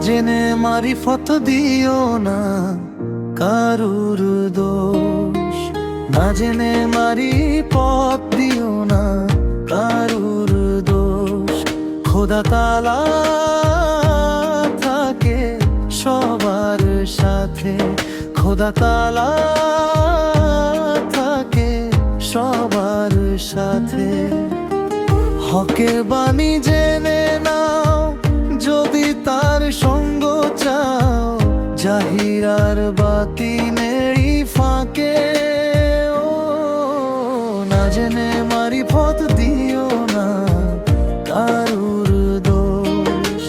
জেনে মারিফত দিও না কারুর দোষ, না জেনে মারিফত দিও না কারুর দোষ। খোদা তাআলা থাকে সবার সাথে, খোদা তাআলা থাকে সবার সাথে। হকের বাণী জেনে নাও যদি তার সঙ্গ চাও, জাহিরার বাতিনেরই ফাঁকে। ও না জেনে মারিফত দিও না কারুর দোষ,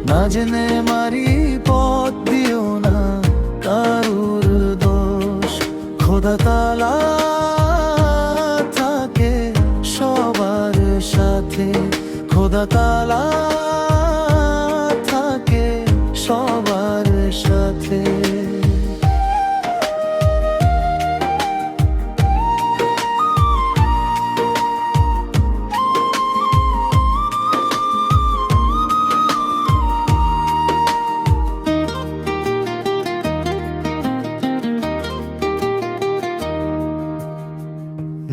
না জেনে মারিফত দিও না কারুর দোষ। খোদা তাআলা থাকে সবার সাথে, খোদা তাআলা থাকে সবার সাথে।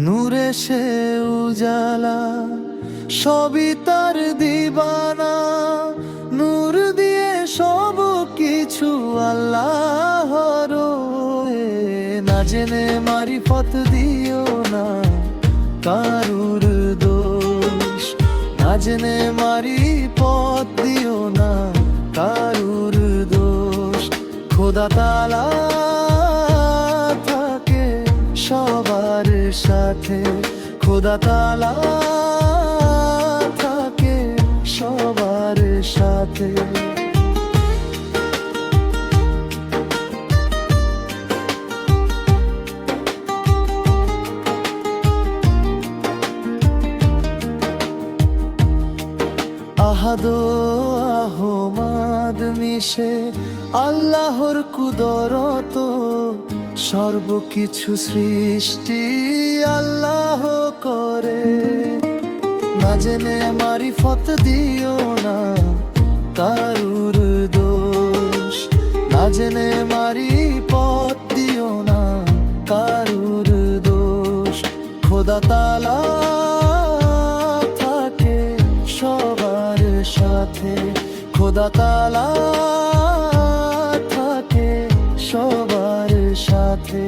নূরে সে উজালা সবই তার দিবানা, নূর দিয়ে সব কিছু আল্লাহর। না জেনে মারিফত দিও না কারুর দোষ, না জেনে মারিফত দিও না কারুর দোষ। খোদা তাআলা থাকে সবার সাথে, খোদা তাআলা থাকে সবার সাথে। আহাদ আহমাদ মিশে আল্লাহর কুদরত, সর্বকিছু সৃষ্টি আল্লাহ করে। না জেনে মারিফত দিও না কারুর দোষ, না জেনে মারিফত দিও না কারুর দোষ। খোদা তাআলা থাকে সবার সাথে, খোদা তাআলা থাকে সবার সাথে।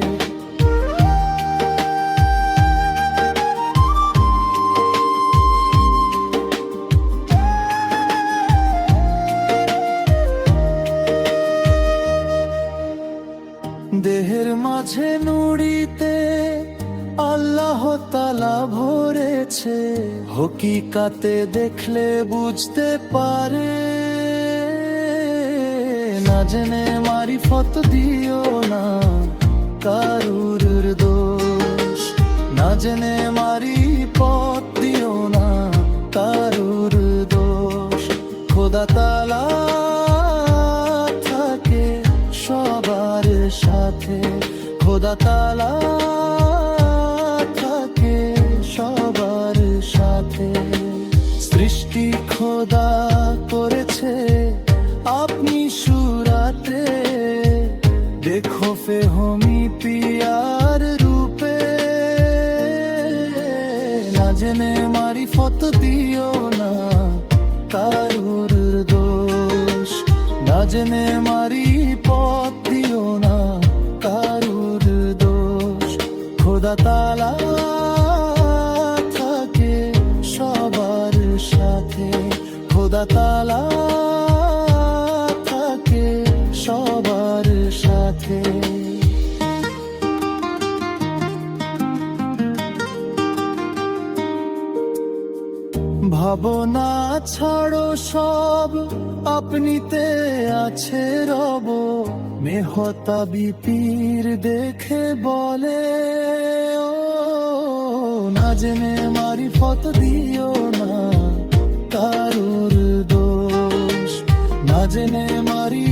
দেহের মাঝে নুড়িতে আল্লাহ তাআলা ভরেছে, হকিকাতে দেখলে বুঝতে পারে। না জেনে মারিফত দিও না কারুর দোষ, না জেনে মারিফত দিও না কারুর দোষ। খোদা তাআলা থাকে সবার সাথে, খোদা তাআলা থাকে সবার সাথে। সৃষ্টি খোদা করেছে আপনি সুরাতে, দেখো ফেহমি পিয়ার রূপে। না জেনে মারিফত দিও না কারুর দোষ, না জেনে মারিফত দিও না কারুর দোষ। খোদা তাআলা থাকে সবার সাথে, খোদা তাআলা থাকে সবার সাথে। ভাবনা ছাড়ো সব আপনিতে আছে রব, মেহতাবি পীর দেখে বলে। ও না জেনে মারিফত দিও না কারুর দোষ, না জেনে মারি